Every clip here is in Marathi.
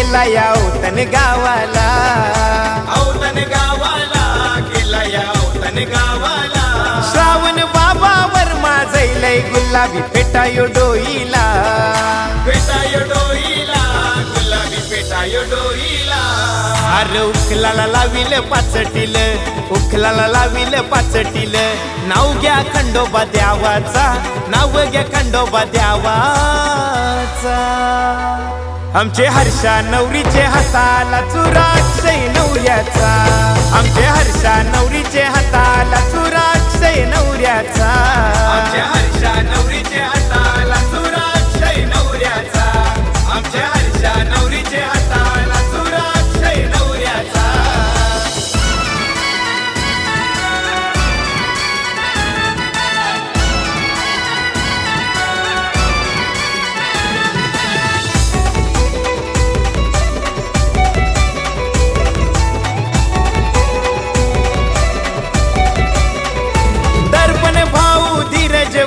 गेला या औतण गावाला, औतण गावाला गेला या औतण गावाला। श्रावण बाबावर माझैलय गुलाबी पेटायो डोईला, पेटायो डोईला गुलाबी पेटायो डोईला। अरे उखलाला लाविल पाचटील, उखलाला लाविल पाचटील, नाव घ्या खंडोबा देवाचा, नाव घ्या खंडोबा देवाचा। आमचे हर्षा नवरीचे हाताला चुराक्षय नवऱ्याचा, आमचे हर्षा नवरीचे हाताला चुराक्षय नवऱ्याचा, आमच्या हर्षा नवरीचे हाताला चुराक्षय नवऱ्याचा, आमच्या हर्षा नवरीचे हाताला चुराक्षय नवऱ्याचा।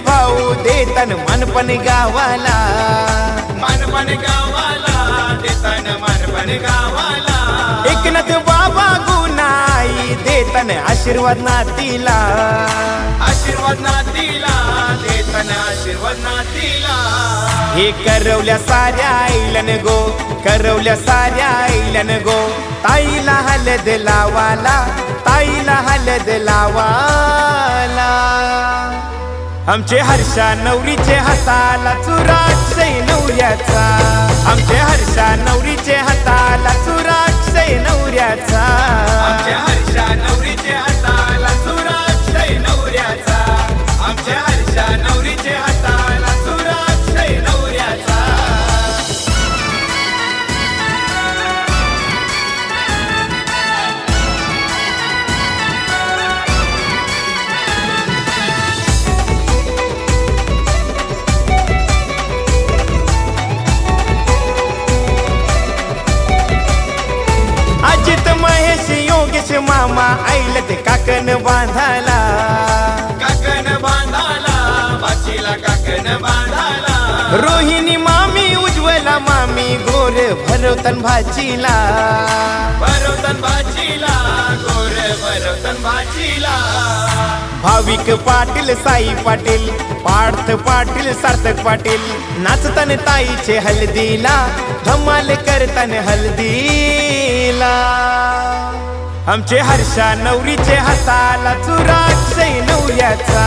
भाऊ देतन मनपण गावाला, मनपण गावाला देतन मनपण गावाला। एकनाथ बाबा गुणाई देतन आशीर्वाद नातीला, आशीर्वाद नातीला देतन आशीर्वाद नातीला। हे करवल्या साऱ्या आईलन गो, करवल्या साऱ्या आईलन गो, ताईला हलद लावाला, ताईला हलद लावाला। आमचे हर्षा नवरीचे हाताला चुराक्षय नवऱ्याचा, आमचे हर्षा नवरीचे हाताला चुराक्षय नवऱ्याचा, आमच्या हर्षा नवरीचे हाताला चुराक्षय नवऱ्याचा, आमच्या हर्षा नवरीचे हाताला चुराक्षय नवऱ्याचा। मामा आईल ते काकन बांधाला, काकन बांधाला बाचीला काकन बांधाला। रोहिणी मामी उज्ज्वला मामी गोर भरवतन भाचीला, भरवतन भाचीला गोर भरवतन भाचीला। भाविक पाटील साई पाटील पार्थ पाटील सार्थक पाटील नाचतन ताईचे हल्दीला, धमाल करतन हल्दीला। आमचे हर्षा नवरीचे हाताला चुराक्षय नवऱ्याचा,